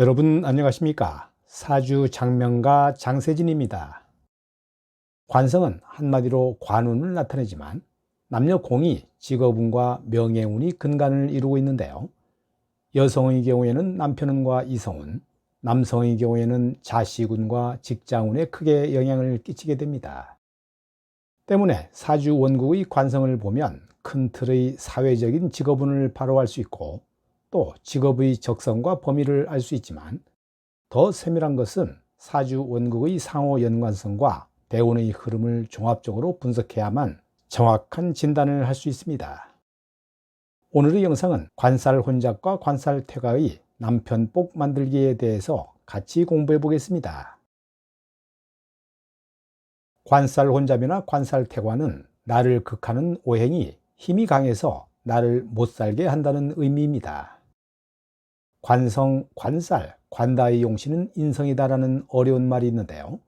여러분 안녕하십니까? 사주 장명가 장세진입니다. 관성은 한마디로 관운을 나타내지만 남녀 공이 직업운과 명예운이 근간을 이루고 있는데요. 여성의 경우에는 남편운과 이성운, 남성의 경우에는 자식운과 직장운에 크게 영향을 끼치게 됩니다. 때문에 사주 원국의 관성을 보면 큰 틀의 사회적인 직업운을 바로할 수 있고 또 직업의 적성과 범위를 알 수 있지만 더 세밀한 것은 사주 원국의 상호 연관성과 대운의 흐름을 종합적으로 분석해야만 정확한 진단을 할 수 있습니다. 오늘의 영상은 관살혼잡과 관살퇴가의 남편복 만들기에 대해서 같이 공부해 보겠습니다. 관살혼잡이나 관살퇴가는 나를 극하는 오행이 힘이 강해서 나를 못 살게 한다는 의미입니다. 관성, 관살, 관다의 용신은 인성이다라는 어려운 말이 있는데요.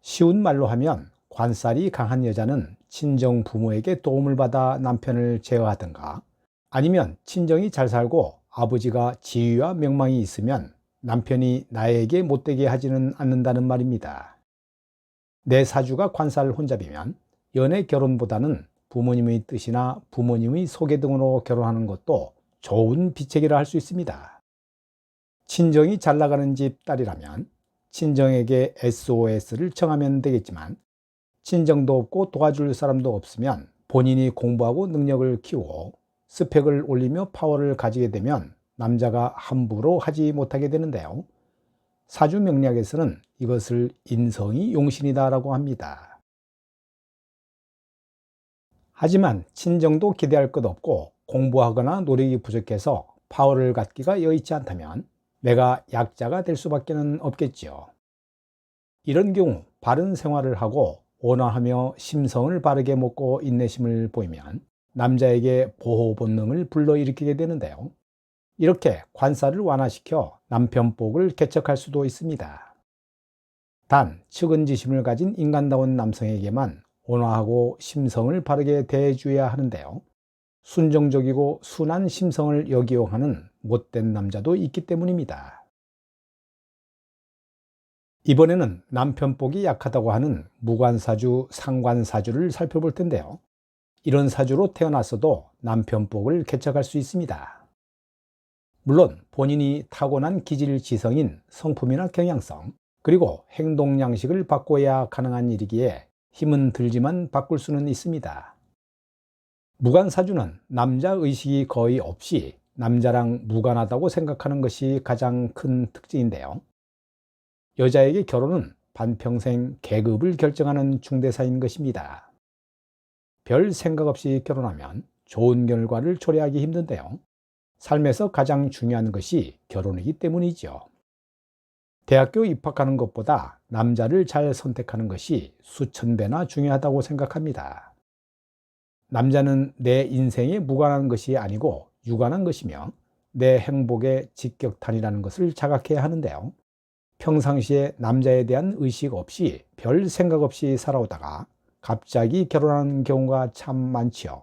쉬운 말로 하면 관살이 강한 여자는 친정 부모에게 도움을 받아 남편을 제어하든가 아니면 친정이 잘 살고 아버지가 지위와 명망이 있으면 남편이 나에게 못되게 하지는 않는다는 말입니다. 내 사주가 관살 혼잡이면 연애 결혼보다는 부모님의 뜻이나 부모님의 소개 등으로 결혼하는 것도 좋은 비책이라 할 수 있습니다. 친정이 잘 나가는 집 딸이라면 친정에게 SOS를 청하면 되겠지만 친정도 없고 도와줄 사람도 없으면 본인이 공부하고 능력을 키우고 스펙을 올리며 파워를 가지게 되면 남자가 함부로 하지 못하게 되는데요. 사주 명리학에서는 이것을 인성이 용신이다라고 합니다. 하지만 친정도 기대할 것 없고 공부하거나 노력이 부족해서 파워를 갖기가 여의치 않다면 내가 약자가 될 수밖에 없겠지요. 이런 경우 바른 생활을 하고 온화하며 심성을 바르게 먹고 인내심을 보이면 남자에게 보호 본능을 불러일으키게 되는데요. 이렇게 관살을 완화시켜 남편복을 개척할 수도 있습니다. 단 측은지심을 가진 인간다운 남성에게만 온화하고 심성을 바르게 대해줘야 하는데요. 순정적이고 순한 심성을 역이용하는 못된 남자도 있기 때문입니다. 이번에는 남편복이 약하다고 하는 무관사주, 상관사주를 살펴볼 텐데요. 이런 사주로 태어났어도 남편복을 개척할 수 있습니다. 물론 본인이 타고난 기질지성인 성품이나 경향성, 그리고 행동 양식을 바꿔야 가능한 일이기에 힘은 들지만 바꿀 수는 있습니다. 무관사주는 남자 의식이 거의 없이 남자랑 무관하다고 생각하는 것이 가장 큰 특징인데요. 여자에게 결혼은 반평생 계급을 결정하는 중대사인 것입니다. 별 생각 없이 결혼하면 좋은 결과를 초래하기 힘든데요. 삶에서 가장 중요한 것이 결혼이기 때문이죠. 대학교 입학하는 것보다 남자를 잘 선택하는 것이 수천 배나 중요하다고 생각합니다. 남자는 내 인생에 무관한 것이 아니고 유관한 것이며 내 행복의 직격탄이라는 것을 자각해야 하는데요. 평상시에 남자에 대한 의식 없이 별 생각 없이 살아오다가 갑자기 결혼하는 경우가 참 많지요.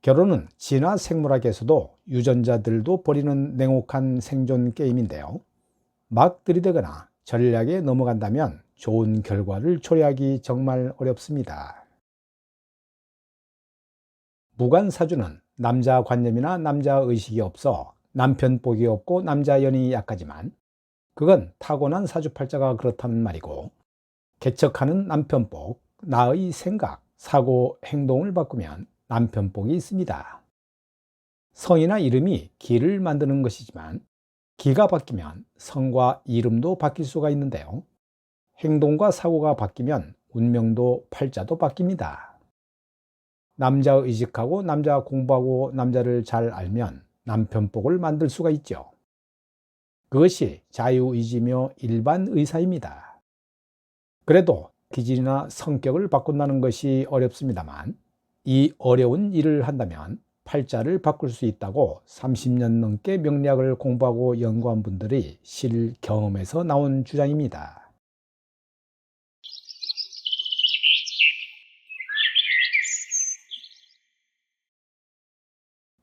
결혼은 진화 생물학에서도 유전자들도 버리는 냉혹한 생존 게임인데요. 막 들이대거나 전략에 넘어간다면 좋은 결과를 초래하기 정말 어렵습니다. 무관사주는 남자 관념이나 남자 의식이 없어 남편복이 없고 남자 연이 약하지만 그건 타고난 사주팔자가 그렇다는 말이고 개척하는 남편복, 나의 생각, 사고, 행동을 바꾸면 남편복이 있습니다. 성이나 이름이 기를 만드는 것이지만 기가 바뀌면 성과 이름도 바뀔 수가 있는데요. 행동과 사고가 바뀌면 운명도 팔자도 바뀝니다. 남자 의식하고 남자 공부하고 남자를 잘 알면 남편복을 만들 수가 있죠. 그것이 자유의지며 일반 의사입니다. 그래도 기질이나 성격을 바꾼다는 것이 어렵습니다만 이 어려운 일을 한다면 팔자를 바꿀 수 있다고 30년 넘게 명리학을 공부하고 연구한 분들이 실 경험에서 나온 주장입니다.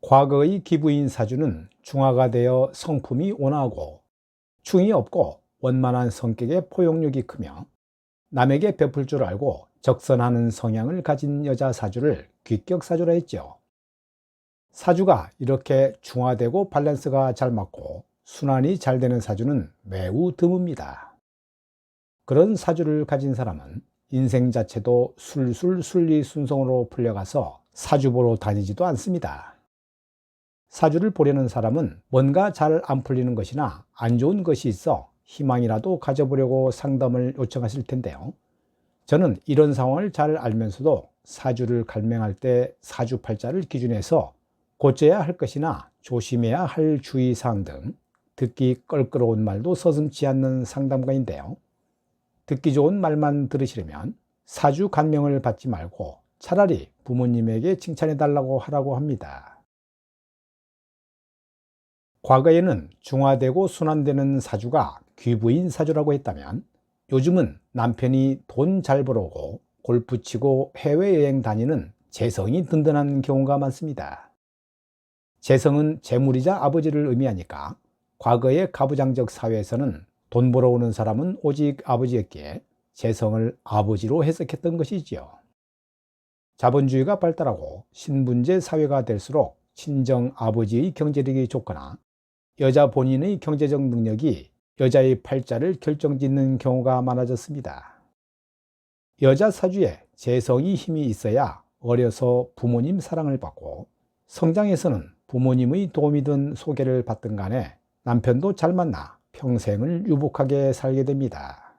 과거의 기부인 사주는 중화가 되어 성품이 온화하고 충이 없고 원만한 성격의 포용력이 크며 남에게 베풀 줄 알고 적선하는 성향을 가진 여자 사주를 귀격 사주라 했죠. 사주가 이렇게 중화되고 밸런스가 잘 맞고 순환이 잘 되는 사주는 매우 드뭅니다. 그런 사주를 가진 사람은 인생 자체도 술술 순리순성으로 풀려가서 사주 보러 다니지도 않습니다. 사주를 보려는 사람은 뭔가 잘 안 풀리는 것이나 안 좋은 것이 있어 희망이라도 가져보려고 상담을 요청하실 텐데요. 저는 이런 상황을 잘 알면서도 사주를 갈명할 때 사주팔자를 기준해서 고쳐야 할 것이나 조심해야 할 주의사항 등 듣기 껄끄러운 말도 서슴지 않는 상담가인데요. 듣기 좋은 말만 들으시려면 사주 간명을 받지 말고 차라리 부모님에게 칭찬해달라고 하라고 합니다. 과거에는 중화되고 순환되는 사주가 귀부인 사주라고 했다면 요즘은 남편이 돈 잘 벌어오고 골프 치고 해외여행 다니는 재성이 든든한 경우가 많습니다. 재성은 재물이자 아버지를 의미하니까 과거의 가부장적 사회에서는 돈 벌어오는 사람은 오직 아버지였기에 재성을 아버지로 해석했던 것이지요. 자본주의가 발달하고 신분제 사회가 될수록 친정 아버지의 경제력이 좋거나 여자 본인의 경제적 능력이 여자의 팔자를 결정짓는 경우가 많아졌습니다. 여자 사주에 재성이 힘이 있어야 어려서 부모님 사랑을 받고 성장에서는 부모님의 도움이 든 소개를 받든 간에 남편도 잘 만나 평생을 유복하게 살게 됩니다.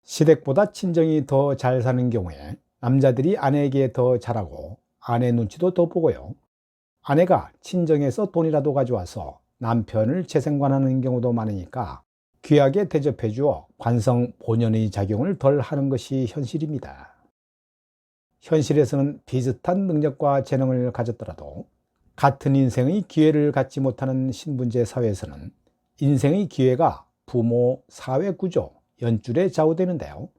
시댁보다 친정이 더 잘 사는 경우에 남자들이 아내에게 더 잘하고 아내 눈치도 더 보고요. 아내가 친정에서 돈이라도 가져와서 남편을 재생관하는 경우도 많으니까 귀하게 대접해 주어 관성 본연의 작용을 덜 하는 것이 현실입니다. 현실에서는 비슷한 능력과 재능을 가졌더라도 같은 인생의 기회를 갖지 못하는 신분제 사회에서는 인생의 기회가 부모, 사회 구조, 연줄에 좌우되는데요.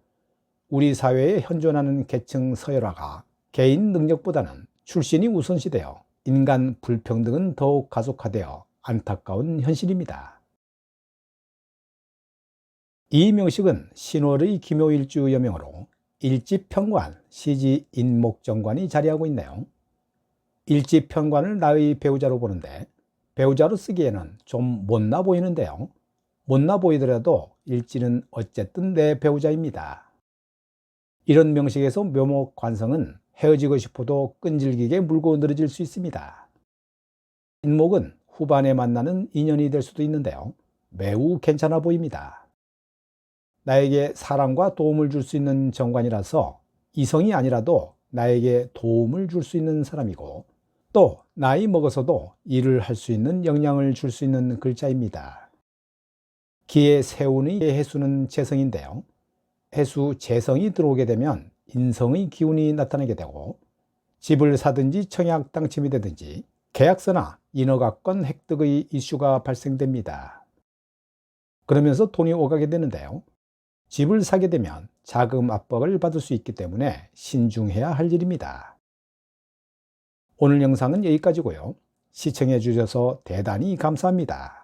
우리 사회에 현존하는 계층 서열화가 개인 능력보다는 출신이 우선시되어 인간 불평등은 더욱 가속화되어 안타까운 현실입니다. 이 명식은 신월의 기묘일주 여명으로 일지평관, 시지인목정관이 자리하고 있네요. 일지평관을 나의 배우자로 보는데 배우자로 쓰기에는 좀 못나 보이는데요. 못나 보이더라도 일지는 어쨌든 내 배우자입니다. 이런 명식에서 묘목 관성은 헤어지고 싶어도 끈질기게 물고 늘어질 수 있습니다. 인목은 후반에 만나는 인연이 될 수도 있는데요. 매우 괜찮아 보입니다. 나에게 사랑과 도움을 줄 수 있는 정관이라서 이성이 아니라도 나에게 도움을 줄 수 있는 사람이고 또 나이 먹어서도 일을 할 수 있는 역량을 줄 수 있는 글자입니다. 기의 세운의 해수는 재성인데요. 해수 재성이 들어오게 되면 인성의 기운이 나타나게 되고 집을 사든지 청약 당첨이 되든지 계약서나 인허가권 획득의 이슈가 발생됩니다. 그러면서 돈이 오가게 되는데요. 집을 사게 되면 자금 압박을 받을 수 있기 때문에 신중해야 할 일입니다. 오늘 영상은 여기까지고요. 시청해 주셔서 대단히 감사합니다.